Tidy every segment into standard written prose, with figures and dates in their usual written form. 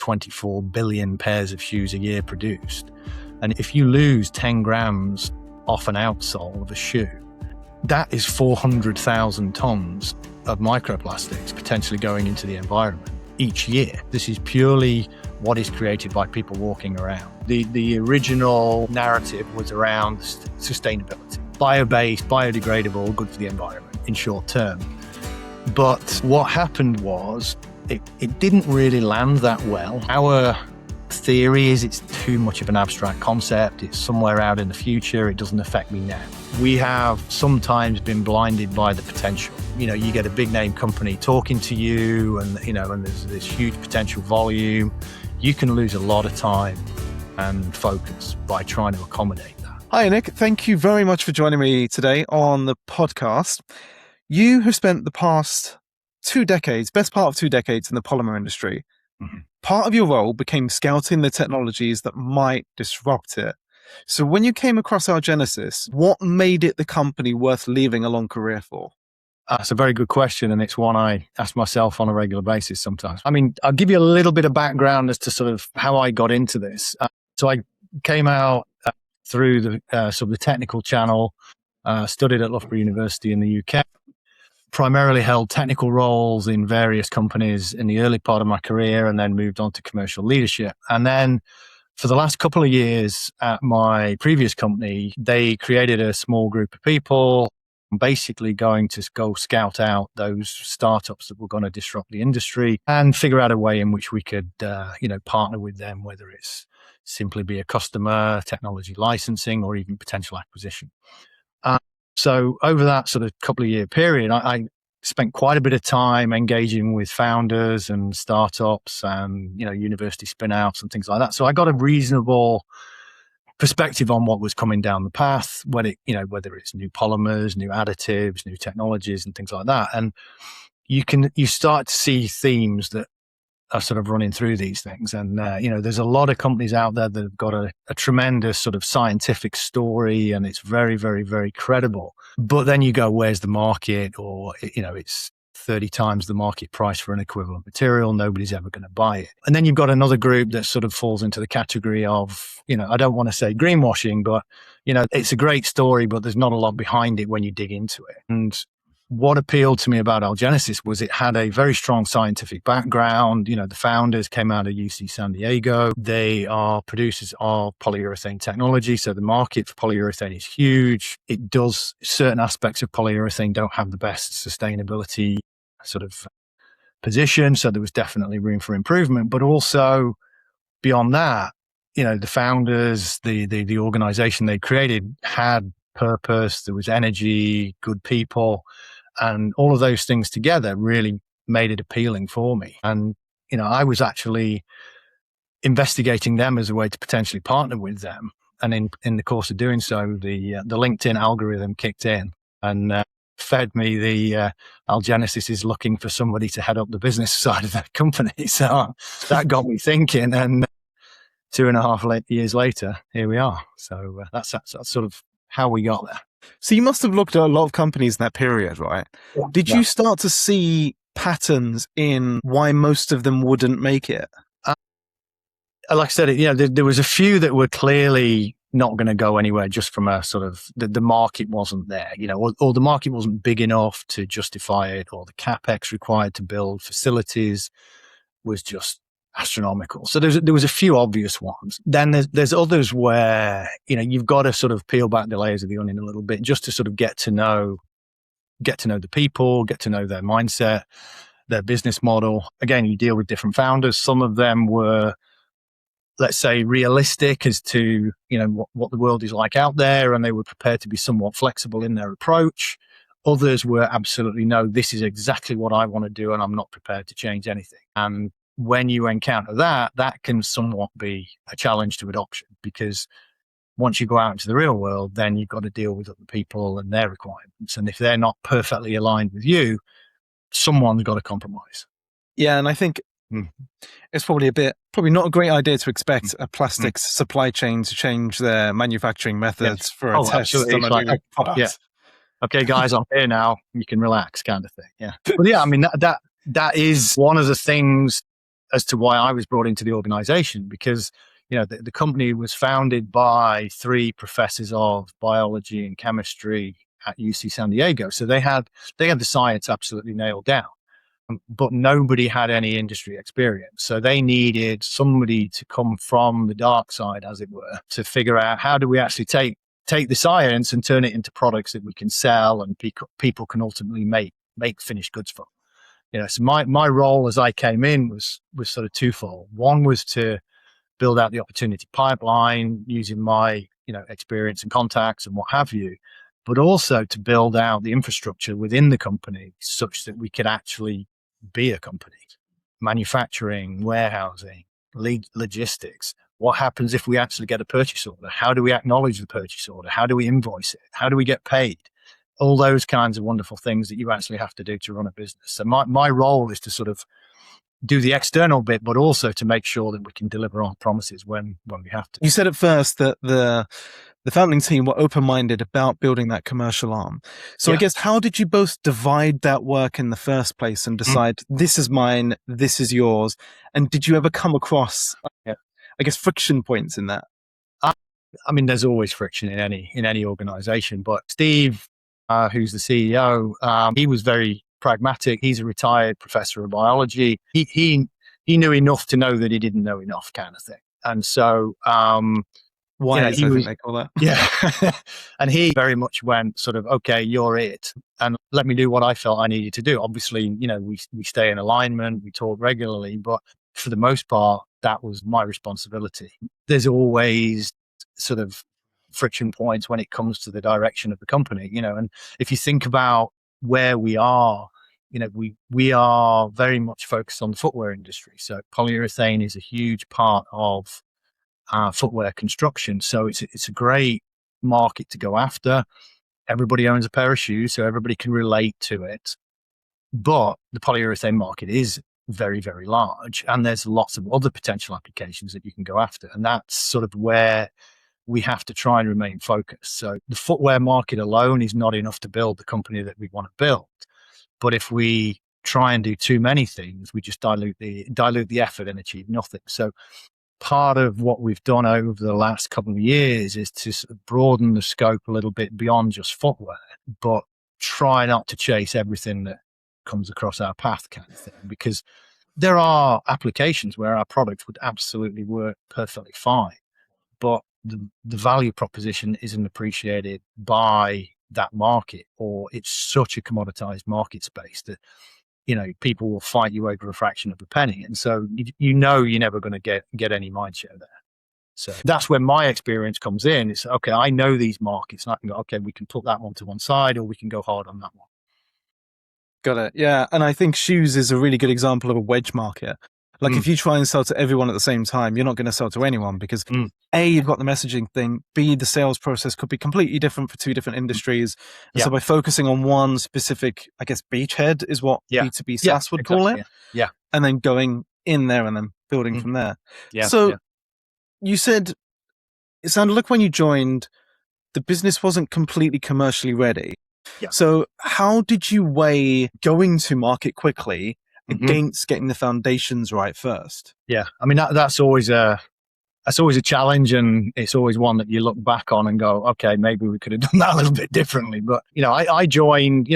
24 billion pairs of shoes a year produced. And if you lose 10 grams off an outsole of a shoe, that is 400,000 tons of microplastics potentially going into the environment each year. This is purely what is created by people walking around. The original narrative was around sustainability. Bio-based, biodegradable, good for the environment in short term. But what happened was it didn't really land that well. Our theory is it's too much of an abstract concept. It's somewhere out in the future. It doesn't affect me now. We have sometimes been blinded by the potential. You get a big name company talking to you and there's this huge potential volume. You can lose a lot of time and focus by trying to accommodate that. Hi, Nick. Thank you very much for joining me today on the podcast. You have spent the past best part of 2 decades in the polymer industry. Mm-hmm. Part of your role became scouting the technologies that might disrupt it. So when you came across Algenesis, what made it the company worth leaving a long career for? That's a very good question, and it's one I ask myself on a regular basis sometimes. I mean, I'll give you a little bit of background as to sort of how I got into this. So I came out through the sort of the technical channel, studied at Loughborough University in the UK, primarily held technical roles in various companies in the early part of my career, and then moved on to commercial leadership. And then for the last couple of years at my previous company, they created a small group of people basically going to go scout out those startups that were going to disrupt the industry and figure out a way in which we could, partner with them, whether it's simply be a customer, technology licensing, or even potential acquisition. So over that sort of couple of year period, I spent quite a bit of time engaging with founders and startups and, university spin-outs and things like that. So I got a reasonable perspective on what was coming down the path, whether it's new polymers, new additives, new technologies and things like that. And you start to see themes that are sort of running through these things. And, there's a lot of companies out there that have got a tremendous sort of scientific story, and it's very, very, very credible. But then you go, where's the market? Or, it's 30 times the market price for an equivalent material. Nobody's ever going to buy it. And then you've got another group that sort of falls into the category of, I don't want to say greenwashing, but, it's a great story, but there's not a lot behind it when you dig into it. And what appealed to me about Algenesis was it had a very strong scientific background. The founders came out of UC San Diego. They are producers of polyurethane technology. So the market for polyurethane is huge. It does, certain aspects of polyurethane don't have the best sustainability sort of position. So there was definitely room for improvement. But also beyond that, the founders, the organization they created had purpose. There was energy, good people. And all of those things together really made it appealing for me. And, I was actually investigating them as a way to potentially partner with them. And in the course of doing so, the LinkedIn algorithm kicked in and fed me the Algenesis is looking for somebody to head up the business side of that company. So that got me thinking. And 2.5 years later, here we are. So that's sort of how we got there. So you must have looked at a lot of companies in that period, right? Yeah. Did you start to see patterns in why most of them wouldn't make it? Like I said, there was a few that were clearly not going to go anywhere just from a sort of, the market wasn't there, or the market wasn't big enough to justify it, or the CapEx required to build facilities was just astronomical. So there was a few obvious ones. Then there's others where, you've got to sort of peel back the layers of the onion a little bit just to sort of get to know the people, get to know their mindset, their business model. Again, you deal with different founders. Some of them were, let's say, realistic as to, what the world is like out there, and they were prepared to be somewhat flexible in their approach. Others were absolutely, no, this is exactly what I want to do, and I'm not prepared to change anything. And when you encounter that can somewhat be a challenge to adoption, because once you go out into the real world, then you've got to deal with other people and their requirements. And if they're not perfectly aligned with you, someone's got to compromise. Yeah. And I think it's probably not a great idea to expect a plastics supply chain to change their manufacturing methods for a test on a new product. Yeah. Okay, guys, I'm here now. You can relax, kind of thing. Yeah. But yeah, I mean, that is one of the things as to why I was brought into the organization, because the company was founded by 3 professors of biology and chemistry at UC San Diego. So they had the science absolutely nailed down, but nobody had any industry experience. So they needed somebody to come from the dark side, as it were, to figure out how do we actually take the science and turn it into products that we can sell and people can ultimately make finished goods from. So my role as I came in was sort of twofold. One was to build out the opportunity pipeline using my experience and contacts and what have you, but also to build out the infrastructure within the company such that we could actually be a company. Manufacturing, warehousing, logistics. What happens if we actually get a purchase order? How do we acknowledge the purchase order? How do we invoice it? How do we get paid? All those kinds of wonderful things that you actually have to do to run a business. So my role is to sort of do the external bit, but also to make sure that we can deliver on promises when we have to. You said at first that the founding team were open-minded about building that commercial arm. So I guess, how did you both divide that work in the first place and decide this is mine, this is yours? And did you ever come across, I guess, friction points in that? I mean, there's always friction in any organization, but Steve, who's the CEO, he was very pragmatic. He's a retired professor of biology. He knew enough to know that he didn't know enough, kind of thing. And so, I think they call that. Yeah. And he very much went sort of, okay, you're it. And let me do what I felt I needed to do. Obviously, we stay in alignment, we talk regularly, but for the most part, that was my responsibility. There's always sort of friction points when it comes to the direction of the company, and if you think about where we are, we are very much focused on the footwear industry. So polyurethane is a huge part of footwear construction. So it's a great market to go after. Everybody owns a pair of shoes, so everybody can relate to it. But the polyurethane market is very, very large, and there's lots of other potential applications that you can go after. And that's sort of where we have to try and remain focused. So the footwear market alone is not enough to build the company that we want to build. But if we try and do too many things, we just dilute the effort and achieve nothing. So part of what we've done over the last couple of years is to sort of broaden the scope a little bit beyond just footwear, but try not to chase everything that comes across our path, kind of thing, because there are applications where our product would absolutely work perfectly fine, but the value proposition isn't appreciated by that market, or it's such a commoditized market space that people will fight you over a fraction of a penny, and so you're never going to get any mind share there. So that's where my experience comes in. It's okay, I know these markets, and I can go, okay, we can put that one to one side, or we can go hard on that one. Got it. Yeah. And I think shoes is a really good example of a wedge market. Like if you try and sell to everyone at the same time, you're not going to sell to anyone, because A, you've got the messaging thing. B, the sales process could be completely different for 2 different industries. And so by focusing on one specific, I guess, beachhead is what B2B SaaS would call it. Yeah. And then going in there and then building from there. Yeah. So you said, it sounded like when you joined, the business wasn't completely commercially ready. Yeah. So how did you weigh going to market quickly against getting the foundations right first? Yeah, I mean that's always a challenge, and it's always one that you look back on and go, okay, maybe we could have done that a little bit differently. But I joined.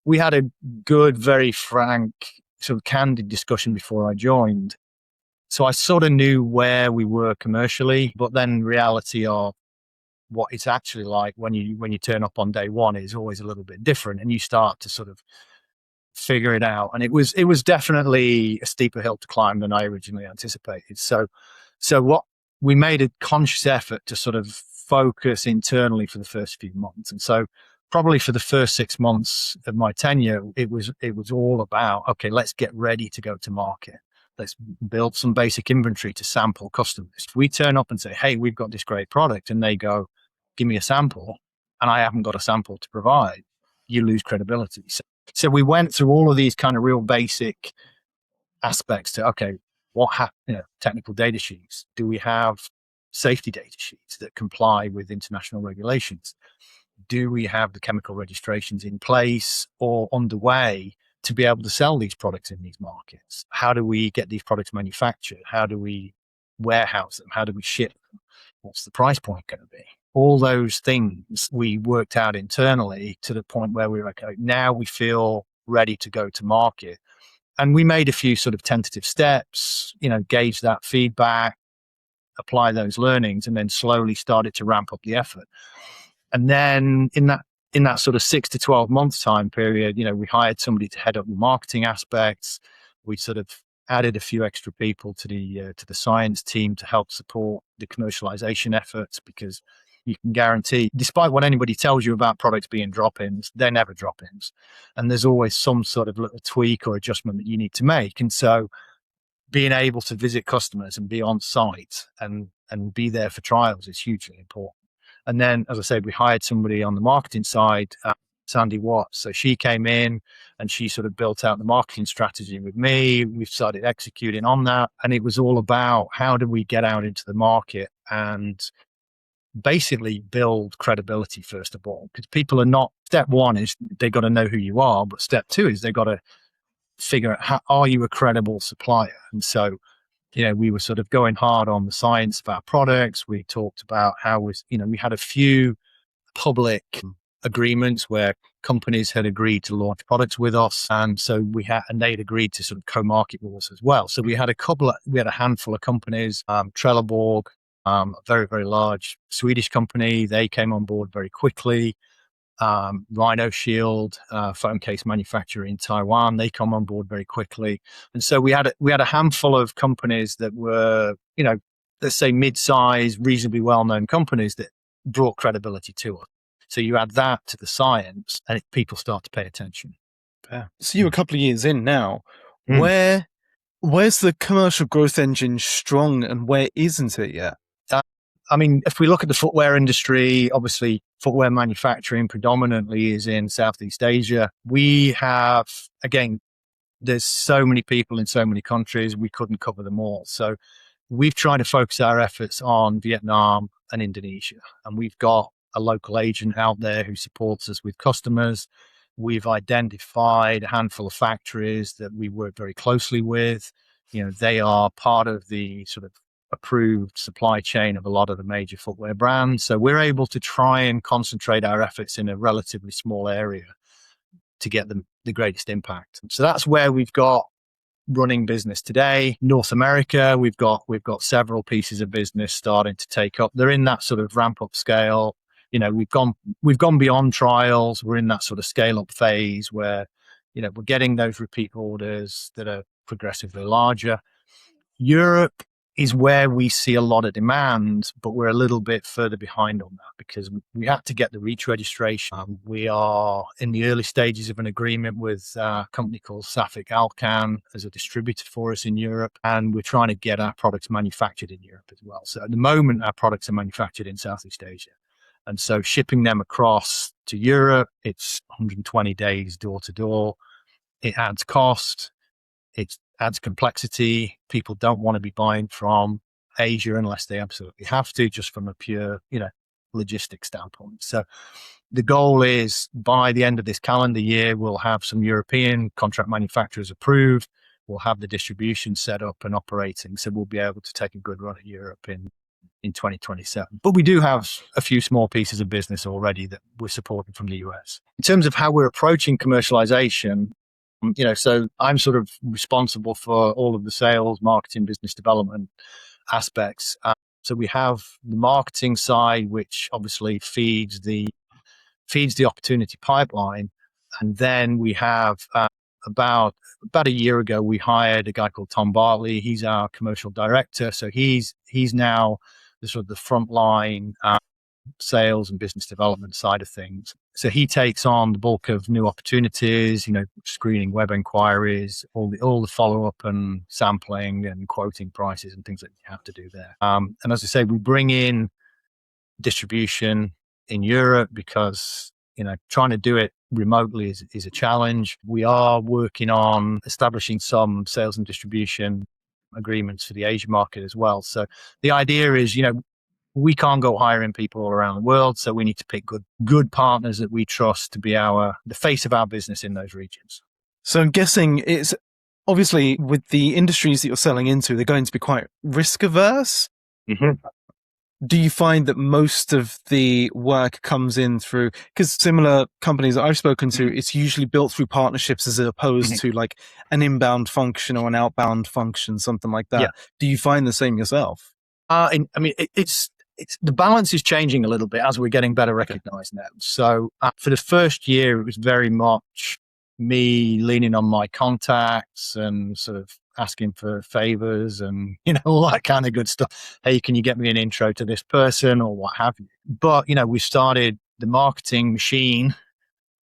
We had a good, very frank, sort of candid discussion before I joined, so I sort of knew where we were commercially, but then reality of what it's actually like when you turn up on day one is always a little bit different, and you start to sort of figure it out. And it was definitely a steeper hill to climb than I originally anticipated. So what we made a conscious effort to sort of focus internally for the first few months. And so probably for the first 6 months of my tenure, it was all about, okay, let's get ready to go to market. Let's build some basic inventory to sample customers. If we turn up and say, hey, we've got this great product, and they go, give me a sample, and I haven't got a sample to provide, you lose credibility. So we went through all of these kind of real basic aspects to, okay, what happened? Technical data sheets. Do we have safety data sheets that comply with international regulations? Do we have the chemical registrations in place or underway to be able to sell these products in these markets? How do we get these products manufactured? How do we warehouse them? How do we ship them? What's the price point going to be? All those things we worked out internally to the point where we were like, okay, now we feel ready to go to market. And we made a few sort of tentative steps, gauge that feedback, apply those learnings, and then slowly started to ramp up the effort. And then in that sort of 6 to 12 month time period, we hired somebody to head up the marketing aspects. We sort of added a few extra people to the science team to help support the commercialization efforts, because you can guarantee, despite what anybody tells you about products being drop-ins, they're never drop-ins. And there's always some sort of little tweak or adjustment that you need to make. And so being able to visit customers and be on site and be there for trials is hugely important. And then, as I said, we hired somebody on the marketing side, Sandy Watts. So she came in and she sort of built out the marketing strategy with me. We've started executing on that. And it was all about how do we get out into the market and basically build credibility, first of all, because people are not, step one is they got to know who you are, but step two is they got to figure out, are you a credible supplier? And so, we were sort of going hard on the science of our products. We talked about how we had a few public agreements where companies had agreed to launch products with us. And so and they'd agreed to sort of co-market with us as well. So we had a handful of companies, Trelleborg, a very, very large Swedish company. They came on board very quickly. Rhino Shield, phone case manufacturer in Taiwan, they come on board very quickly. And so we had a handful of companies that were, let's say mid-size, reasonably well-known companies that brought credibility to us. So you add that to the science and people start to pay attention. Yeah. So you're a couple of years in now. Where's the commercial growth engine strong and where isn't it yet? If we look at the footwear industry, obviously footwear manufacturing predominantly is in Southeast Asia. We have, again, there's so many people in so many countries, we couldn't cover them all. So we've tried to focus our efforts on Vietnam and Indonesia. And we've got a local agent out there who supports us with customers. We've identified a handful of factories that we work very closely with. They are part of the sort of approved supply chain of a lot of the major footwear brands. So we're able to try and concentrate our efforts in a relatively small area to get the greatest impact. So that's where we've got running business today. North America, we've got several pieces of business starting to take up. They're in that sort of ramp up scale. We've gone beyond trials. We're in that sort of scale up phase where, we're getting those repeat orders that are progressively larger. Europe is where we see a lot of demand, but we're a little bit further behind on that because we had to get the REACH registration. We are in the early stages of an agreement with a company called Safik Alcan as a distributor for us in Europe, and we're trying to get our products manufactured in Europe as well. So at the moment, our products are manufactured in Southeast Asia. And so shipping them across to Europe, it's 120 days door to door. It adds cost. It adds complexity. People don't want to be buying from Asia unless they absolutely have to, just from a pure, logistics standpoint. So the goal is by the end of this calendar year, we'll have some European contract manufacturers approved. We'll have the distribution set up and operating. So we'll be able to take a good run at Europe in 2027. But we do have a few small pieces of business already that we're supporting from the US. In terms of how we're approaching commercialization, so I'm sort of responsible for all of the sales, marketing, business development aspects. So we have the marketing side, which obviously feeds the opportunity pipeline. And then we have about a year ago, we hired a guy called Tom Bartley. He's our commercial director. So he's now the sort of the frontline sales and business development side of things. So he takes on the bulk of new opportunities, screening web inquiries, all the follow-up and sampling and quoting prices and things that you have to do there. And as I say, we bring in distribution in Europe because, trying to do it remotely is a challenge. We are working on establishing some sales and distribution agreements for the Asia market as well. So the idea is, we can't go hiring people all around the world, so we need to pick good partners that we trust to be the face of our business in those regions. So I'm guessing it's obviously with the industries that you're selling into, they're going to be quite risk averse. Mm-hmm. Do you find that most of the work comes in through, because similar companies that I've spoken to, it's usually built through partnerships as opposed to like an inbound function or an outbound function, something like that. Yeah. Do you find the same yourself? It's the balance is changing a little bit as we're getting better recognized now. So for the first year, it was very much me leaning on my contacts and sort of asking for favors and, all that kind of good stuff. Hey, can you get me an intro to this person or what have you? But, we started the marketing machine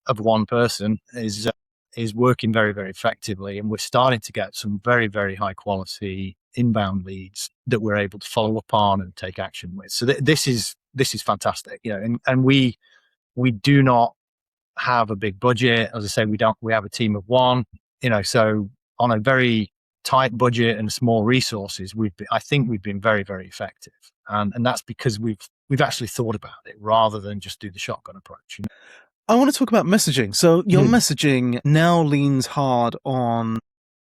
of one person is working very, very effectively. And we're starting to get some very, very high quality inbound leads that we're able to follow up on and take action with. So this is fantastic, and we do not have a big budget. As I say, we have a team of one, so on a very tight budget and small resources, I think we've been very, very effective. And that's because we've actually thought about it rather than just do the shotgun approach. I want to talk about messaging. So your messaging now leans hard on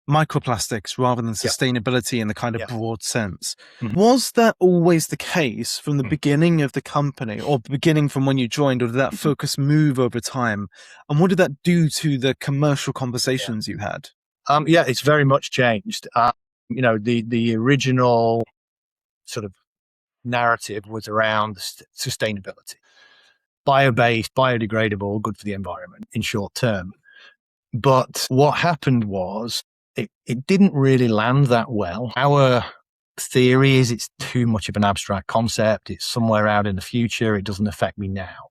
microplastics rather than sustainability in the kind of broad sense. Was that always the case from the beginning of the company, or beginning from when you joined, or did that focus move over time? And what did that do to the commercial conversations you had? It's very much changed. The original sort of narrative was around sustainability. Bio-based, biodegradable, good for the environment in short term. But what happened was it didn't really land that well. Our theory is it's too much of an abstract concept. It's somewhere out in the future. It doesn't affect me now.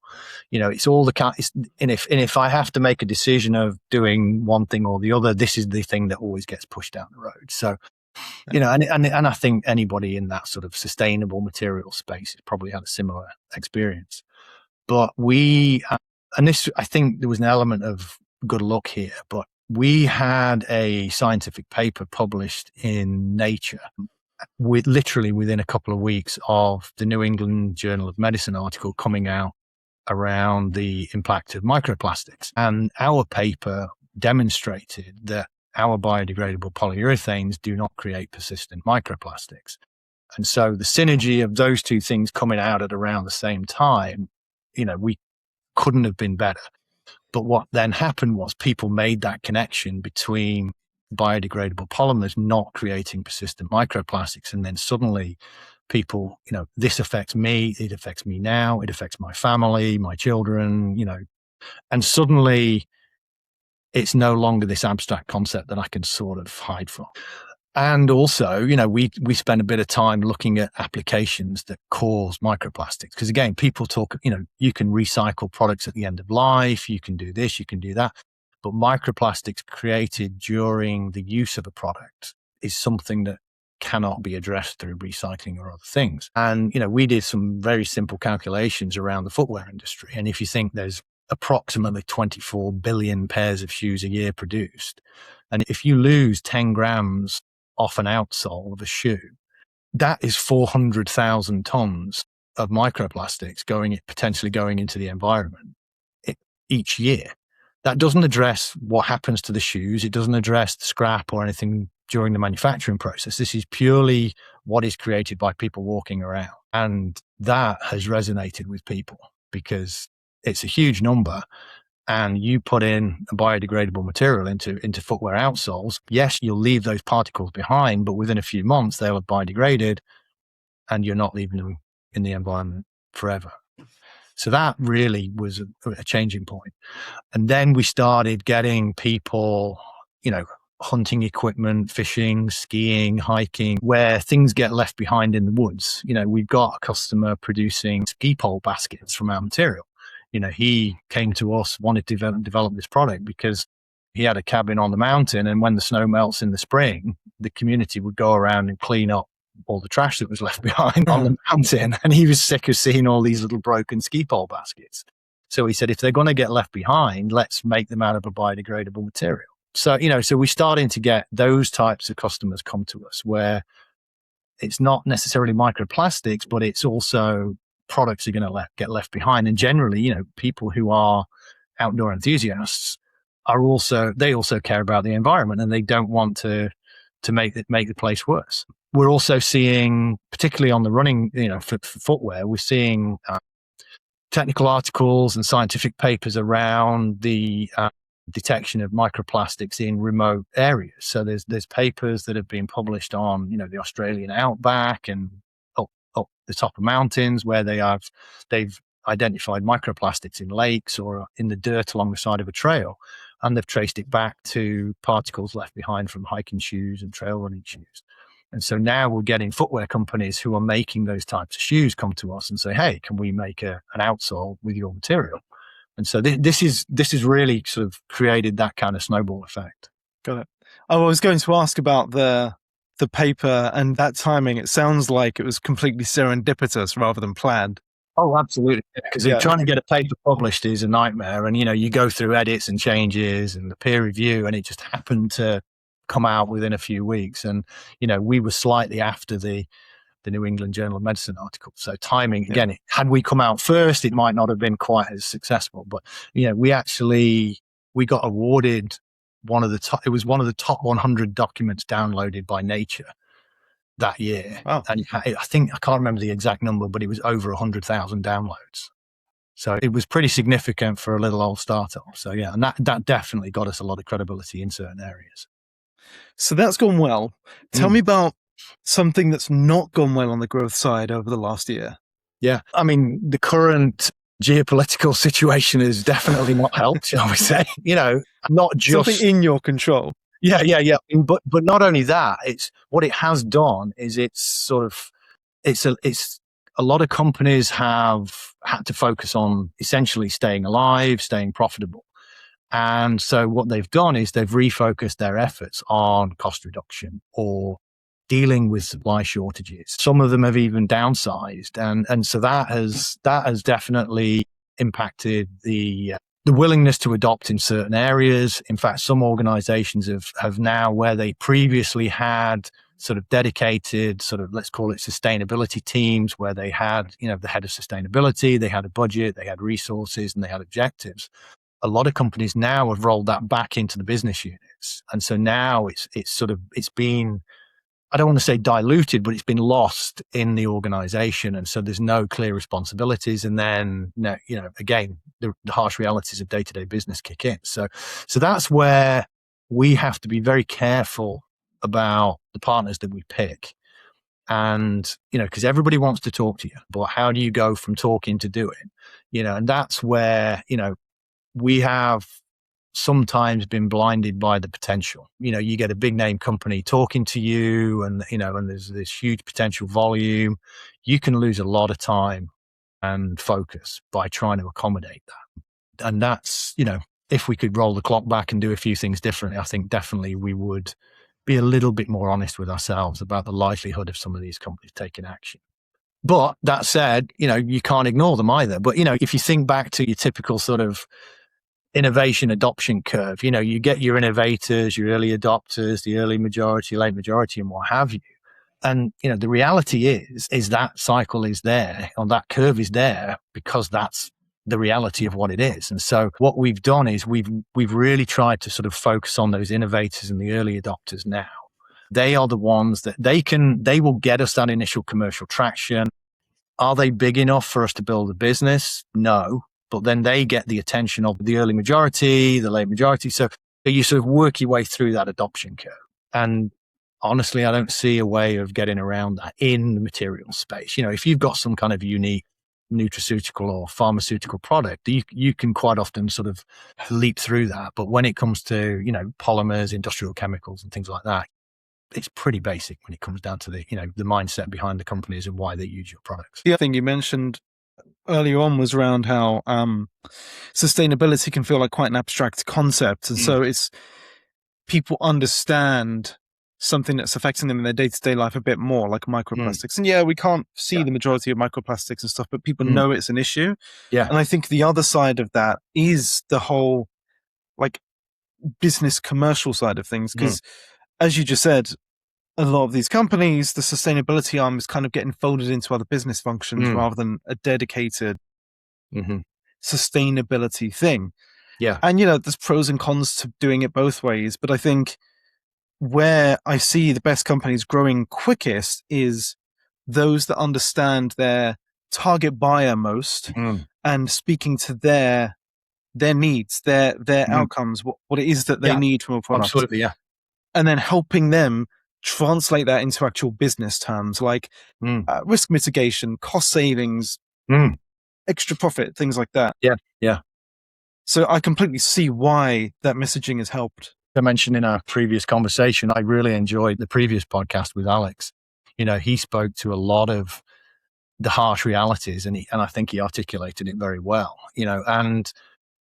It's all and if I have to make a decision of doing one thing or the other, this is the thing that always gets pushed down the road. So, and I think anybody in that sort of sustainable material space has probably had a similar experience. But I think there was an element of good luck here, but we had a scientific paper published in Nature literally within a couple of weeks of the New England Journal of Medicine article coming out around the impact of microplastics. And our paper demonstrated that our biodegradable polyurethanes do not create persistent microplastics. And so the synergy of those two things coming out at around the same time, we couldn't have been better. But what then happened was people made that connection between biodegradable polymers not creating persistent microplastics. And then suddenly people, this affects me, it affects me now, it affects my family, my children, and suddenly it's no longer this abstract concept that I can sort of hide from. And also, we spend a bit of time looking at applications that cause microplastics. Because again, people talk, you can recycle products at the end of life, you can do this, you can do that. But microplastics created during the use of a product is something that cannot be addressed through recycling or other things. And, we did some very simple calculations around the footwear industry. And if you think there's approximately 24 billion pairs of shoes a year produced, and if you lose 10 grams off an outsole of a shoe, that is 400,000 tons of microplastics potentially going into the environment each year. That doesn't address what happens to the shoes. It doesn't address the scrap or anything during the manufacturing process. This is purely what is created by people walking around. And that has resonated with people because it's a huge number. And you put in a biodegradable material into footwear outsoles, yes, you'll leave those particles behind, but within a few months, they'll have biodegraded and you're not leaving them in the environment forever. So that really was a changing point. And then we started getting people, hunting equipment, fishing, skiing, hiking, where things get left behind in the woods. We've got a customer producing ski pole baskets from our material. He came to us, wanted to develop this product because he had a cabin on the mountain. And when the snow melts in the spring, the community would go around and clean up all the trash that was left behind on the mountain. And he was sick of seeing all these little broken ski pole baskets. So he said, if they're going to get left behind, let's make them out of a biodegradable material. So, so we're starting to get those types of customers come to us where it's not necessarily microplastics, but it's also products are going to get left behind. And generally, people who are outdoor enthusiasts they also care about the environment, and they don't want to make the place worse. We're also seeing, particularly on the running, for footwear, we're seeing technical articles and scientific papers around the detection of microplastics in remote areas. So there's papers that have been published on, the Australian outback and up the top of mountains where they've identified microplastics in lakes or in the dirt along the side of a trail, and they've traced it back to particles left behind from hiking shoes and trail running shoes. And so now we're getting footwear companies who are making those types of shoes come to us and say, hey, can we make an outsole with your material? And so this is really sort of created that kind of snowball effect. Got it. I was going to ask about the paper and that timing. It sounds like it was completely serendipitous rather than planned. Oh, absolutely. Because trying to get a paper published is a nightmare. And, you go through edits and changes and the peer review, and it just happened to come out within a few weeks. And, we were slightly after the New England Journal of Medicine article. So timing, again, had we come out first, it might not have been quite as successful. But, we got awarded one of the top 100 documents downloaded by Nature that year. Wow. And I can't remember the exact number, but it was over 100,000 downloads. So it was pretty significant for a little old startup. So and that definitely got us a lot of credibility in certain areas. So that's gone well. Tell me about something that's not gone well on the growth side over the last year. Yeah. I mean, the current geopolitical situation has definitely not helped, shall we say. Not just something in your control. Yeah. But not only that, it's what it has done is it's a lot of companies have had to focus on essentially staying alive, staying profitable. And so what they've done is they've refocused their efforts on cost reduction or dealing with supply shortages. Some of them have even downsized. And so that has definitely impacted the willingness to adopt in certain areas. In fact, some organizations have now, where they previously had sort of dedicated let's call it sustainability teams, where they had, the head of sustainability, they had a budget, they had resources, and they had objectives. A lot of companies now have rolled that back into the business units. And so now it's been, I don't want to say diluted, but it's been lost in the organization. And so there's no clear responsibilities. And then, again, the harsh realities of day-to-day business kick in. So that's where we have to be very careful about the partners that we pick. And, because everybody wants to talk to you, but how do you go from talking to doing? And that's where, we have sometimes been blinded by the potential. You get a big name company talking to you and, and there's this huge potential volume. You can lose a lot of time and focus by trying to accommodate that. And that's, if we could roll the clock back and do a few things differently, I think definitely we would be a little bit more honest with ourselves about the likelihood of some of these companies taking action. But that said, you can't ignore them either. But, if you think back to your typical sort of innovation adoption curve, you get your innovators, your early adopters, the early majority, late majority, and what have you. And, the reality is that cycle is there, or that curve is there because that's the reality of what it is. And so what we've done is we've really tried to sort of focus on those innovators and the early adopters now. They are the ones that they will get us that initial commercial traction. Are they big enough for us to build a business? No. But then they get the attention of the early majority, the late majority. So you sort of work your way through that adoption curve. And honestly, I don't see a way of getting around that in the material space. If you've got some kind of unique nutraceutical or pharmaceutical product, you can quite often sort of leap through that. But when it comes to, polymers, industrial chemicals and things like that, it's pretty basic when it comes down to the mindset behind the companies and why they use your products. The other thing you mentioned earlier on was around how sustainability can feel like quite an abstract concept. And so it's people understand something that's affecting them in their day-to-day life a bit more, like microplastics. And we can't see the majority of microplastics and stuff, but people know it's an issue. Yeah. And I think the other side of that is the whole like business commercial side of things. Because as you just said, a lot of these companies, the sustainability arm is kind of getting folded into other business functions rather than a dedicated sustainability thing. Yeah. And, there's pros and cons to doing it both ways. But I think where I see the best companies growing quickest is those that understand their target buyer most and speaking to their needs, their outcomes, what it is that they need from a product. Absolutely, yeah. And then helping them translate that into actual business terms like risk mitigation, cost savings, extra profit, things like that. Yeah, yeah. So I completely see why that messaging has helped. I mentioned in our previous conversation, I really enjoyed the previous podcast with Alex. He spoke to a lot of the harsh realities and I think he articulated it very well, and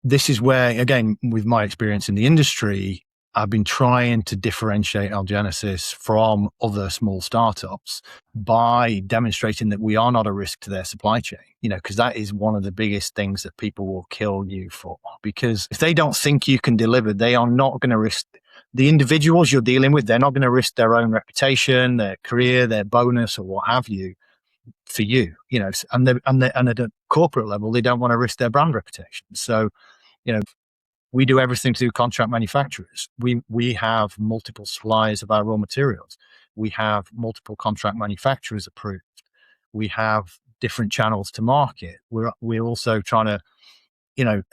this is where, again, with my experience in the industry, I've been trying to differentiate Algenesis from other small startups by demonstrating that we are not a risk to their supply chain, because that is one of the biggest things that people will kill you for. Because if they don't think you can deliver, they are not going to risk the individuals you're dealing with. They're not going to risk their own reputation, their career, their bonus, or what have you for you, and at a corporate level, they don't want to risk their brand reputation. So, we do everything through contract manufacturers. We have multiple suppliers of our raw materials. We have multiple contract manufacturers approved. We have different channels to market. We're also trying to,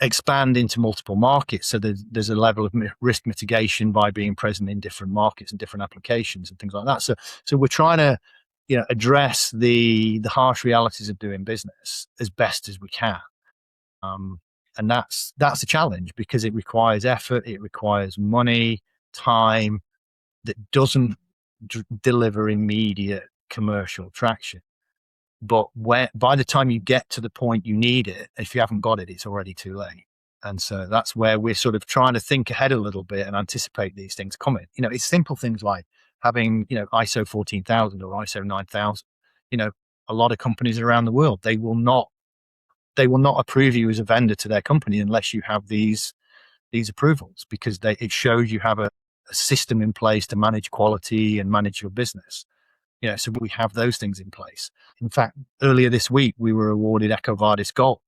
expand into multiple markets. So there's a level of risk mitigation by being present in different markets and different applications and things like that. So we're trying to, address the harsh realities of doing business as best as we can. And that's a challenge because it requires effort, it requires money, time that doesn't deliver immediate commercial traction. But by the time you get to the point you need it, if you haven't got it, it's already too late. And so that's where we're sort of trying to think ahead a little bit and anticipate these things coming. It's simple things like having, ISO 14,000 or ISO 9,000. A lot of companies around the world, they will not approve you as a vendor to their company unless you have these approvals, because it shows you have a system in place to manage quality and manage your business. So we have those things in place. In fact, earlier this week, we were awarded EcoVadis Gold,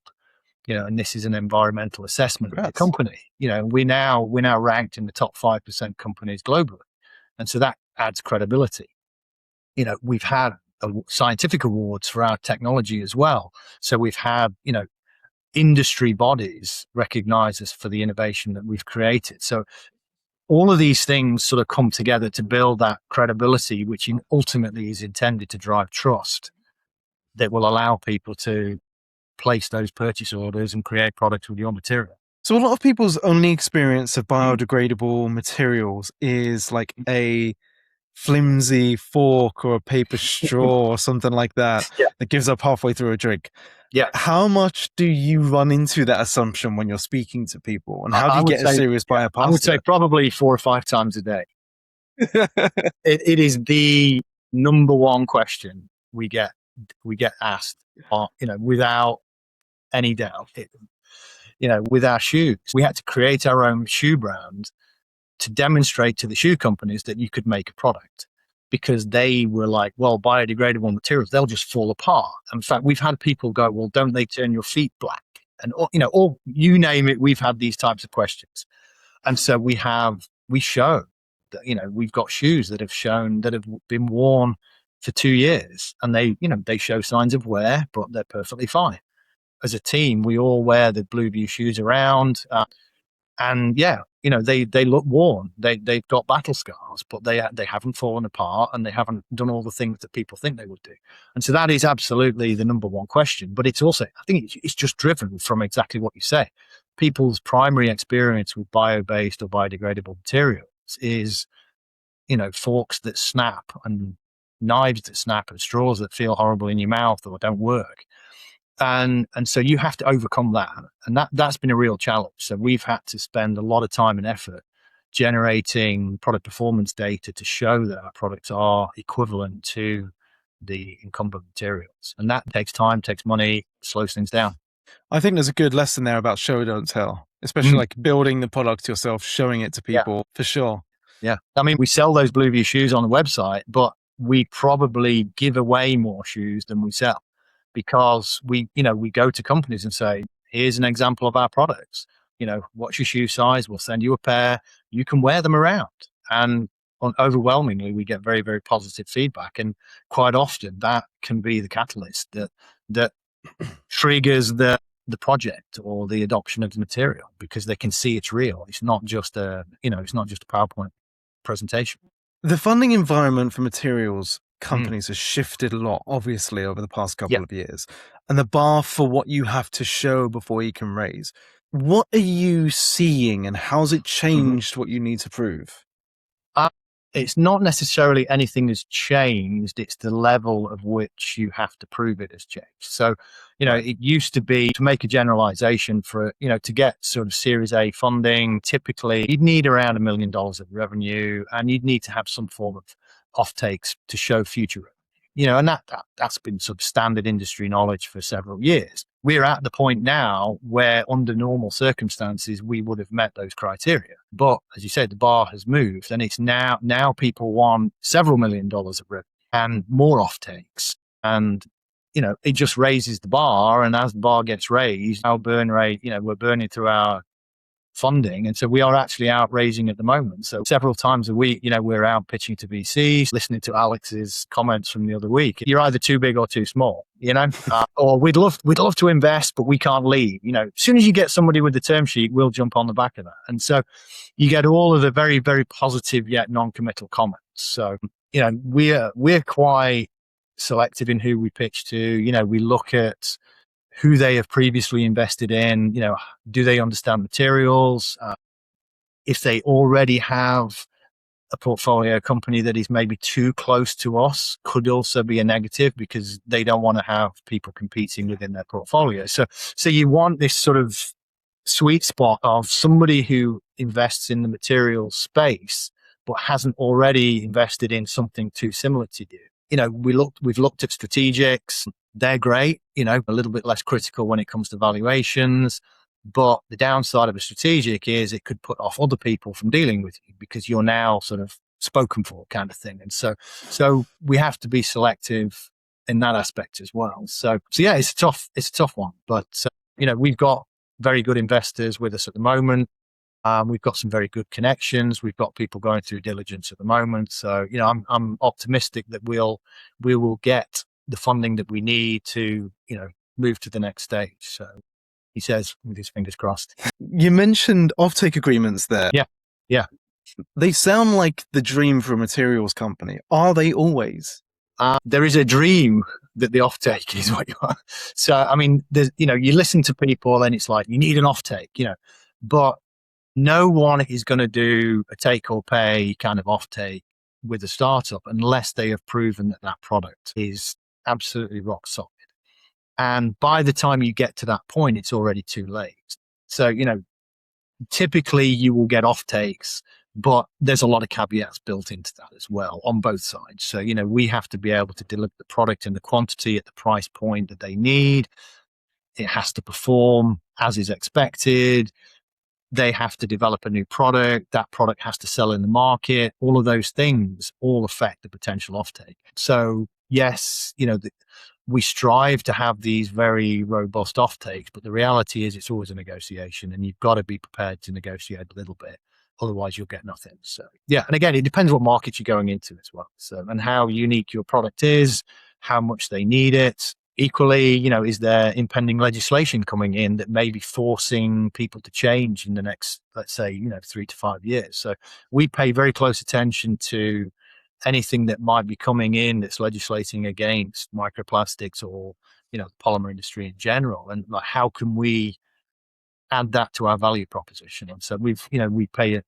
and this is an environmental assessment of the company. We're now ranked in the top 5% companies globally. And so that adds credibility. We've had scientific awards for our technology as well. So we've had, industry bodies recognize us for the innovation that we've created. So all of these things sort of come together to build that credibility, which ultimately is intended to drive trust that will allow people to place those purchase orders and create products with your material. So a lot of people's only experience of biodegradable materials is like a flimsy fork or a paper straw or something like that that gives up halfway through a drink. Yeah. How much do you run into that assumption when you're speaking to people? And how do you get a serious buyer past I would say probably 4 or 5 times a day. It is the number one question we get asked, without any doubt. With our shoes, we had to create our own shoe brand to demonstrate to the shoe companies that you could make a product, because they were like, well, biodegradable materials, they'll just fall apart. In fact, we've had people go, well, don't they turn your feet black? And, or you name it, we've had these types of questions. And so we show that, we've got shoes that have been worn for 2 years, and they show signs of wear, but they're perfectly fine. As a team, we all wear the Blueview shoes around, and they look worn. They've got battle scars, but they haven't fallen apart, and they haven't done all the things that people think they would do. And so that is absolutely the number one question. But it's also, I think it's just driven from exactly what you say. People's primary experience with bio-based or biodegradable materials is, forks that snap and knives that snap and straws that feel horrible in your mouth or don't work. And so you have to overcome that. And that's been a real challenge. So we've had to spend a lot of time and effort generating product performance data to show that our products are equivalent to the incumbent materials. And that takes time, takes money, slows things down. I think there's a good lesson there about show, don't tell, especially like building the product yourself, showing it to people for sure. Yeah. I mean, we sell those Blueview shoes on the website, but we probably give away more shoes than we sell, because we go to companies and say, here's an example of our products. what's your shoe size? We'll send you a pair. You can wear them around. And overwhelmingly, we get very, very positive feedback. And quite often that can be the catalyst that triggers the project or the adoption of the material, because they can see it's real. It's not just a PowerPoint presentation. The funding environment for materials companies has shifted a lot, obviously, over the past couple of years. And the bar for what you have to show before you can raise. What are you seeing, and how's it changed what you need to prove? It's not necessarily anything has changed. It's the level of which you have to prove it has changed. So, it used to be, to make a generalization, for, to get sort of Series A funding, typically you'd need around $1 million of revenue, and you'd need to have some form of offtakes to show future revenue. And that's been sort of standard industry knowledge for several years. We're at the point now where, under normal circumstances, we would have met those criteria. But as you said, the bar has moved, and it's now people want several $1 million of revenue and more offtakes. And, it just raises the bar. And as the bar gets raised, our burn rate, we're burning through our funding. And so we are actually out raising at the moment. So several times a week, we're out pitching to VCs, listening to Alex's comments from the other week. You're either too big or too small, or we'd love to invest, but we can't leave. As soon as you get somebody with the term sheet, we'll jump on the back of that. And so you get all of the very, very positive yet non-committal comments. So, we're quite selective in who we pitch to. We look at who they have previously invested in. Do they understand materials? If they already have a portfolio company that is maybe too close to us, could also be a negative, because they don't want to have people competing within their portfolio. So you want this sort of sweet spot of somebody who invests in the materials space, but hasn't already invested in something too similar to you. We've looked at strategics. They're great, a little bit less critical when it comes to valuations. But the downside of a strategic is it could put off other people from dealing with you, because you're now sort of spoken for, kind of thing. And so we have to be selective in that aspect as well. So yeah, it's a tough one. But we've got very good investors with us at the moment. We've got some very good connections. We've got people going through diligence at the moment. So, I'm optimistic that we will get the funding that we need to, move to the next stage. So he says, with his fingers crossed. You mentioned offtake agreements there. Yeah. They sound like the dream for a materials company. Are they always? There is a dream that the offtake is what you are. So, I mean, there's, you listen to people and it's like, you need an offtake, but no one is going to do a take or pay kind of offtake with a startup unless they have proven that product is absolutely rock solid. And by the time you get to that point, it's already too late. So, typically you will get offtakes, but there's a lot of caveats built into that as well on both sides. So, we have to be able to deliver the product in the quantity at the price point that they need. It has to perform as is expected. They have to develop a new product. That product has to sell in the market. All of those things all affect the potential offtake. So yes, we strive to have these very robust offtakes, but the reality is it's always a negotiation, and you've got to be prepared to negotiate a little bit. Otherwise you'll get nothing. So yeah. And again, it depends what market you're going into as well. So, and how unique your product is, how much they need it. Equally, is there impending legislation coming in that may be forcing people to change in the next, let's say, 3 to 5 years? So we pay very close attention to anything that might be coming in that's legislating against microplastics or, the polymer industry in general. And like, how can we add that to our value proposition? And so we pay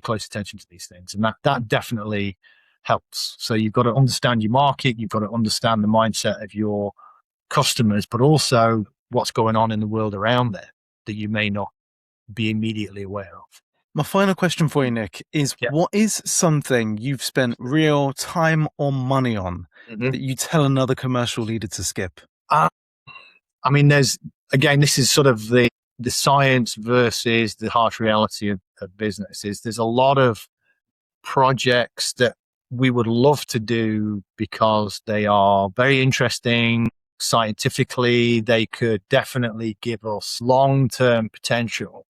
close attention to these things, and that definitely helps. So you've got to understand your market, you've got to understand the mindset of your customers, but also what's going on in the world around there that you may not be immediately aware of. My final question for you, Nick, is what is something you've spent real time or money on that you tell another commercial leader to skip? I mean, this is sort of the science versus the harsh reality of business. There's a lot of projects that we would love to do because they are very interesting scientifically. They could definitely give us long-term potential,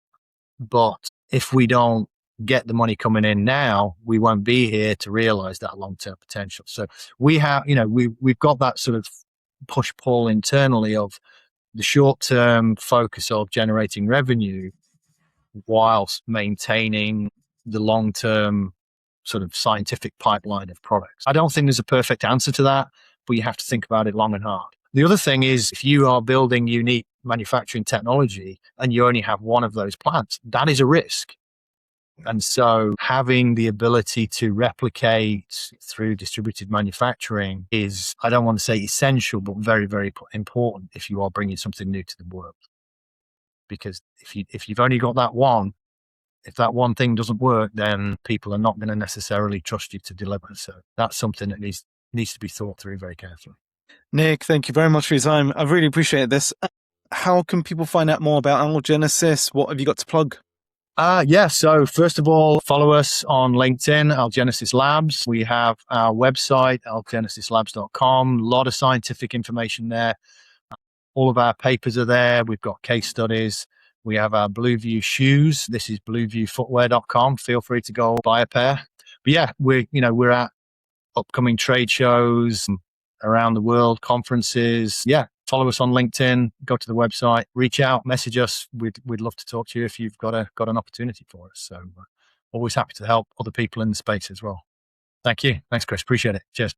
But if we don't get the money coming in now, we won't be here to realize that long-term potential. So we have, we've got that sort of push-pull internally of the short-term focus of generating revenue whilst maintaining the long-term sort of scientific pipeline of products. I don't think there's a perfect answer to that, but you have to think about it long and hard. The other thing is, if you are building unique manufacturing technology and you only have one of those plants, that is a risk. And so having the ability to replicate through distributed manufacturing is, I don't want to say essential, but very, very important if you are bringing something new to the world. Because if you've only got that one, if that one thing doesn't work, then people are not going to necessarily trust you to deliver. So that's something that needs to be thought through very carefully. Nick, thank you very much for your time. I really appreciate this. How can people find out more about Algenesis? What have you got to plug? So first of all, follow us on LinkedIn, Algenesis Labs. We have our website, algenesislabs.com. A lot of scientific information there. All of our papers are there. We've got case studies. We have our Blueview shoes. This is blueviewfootwear.com. Feel free to go buy a pair. But yeah, we're at upcoming trade shows around the world, conferences. Yeah, follow us on LinkedIn, go to the website, reach out, message us. We'd love to talk to you if you've got an opportunity for us. So always happy to help other people in the space as well. Thank you. Thanks, Chris. Appreciate it. Cheers.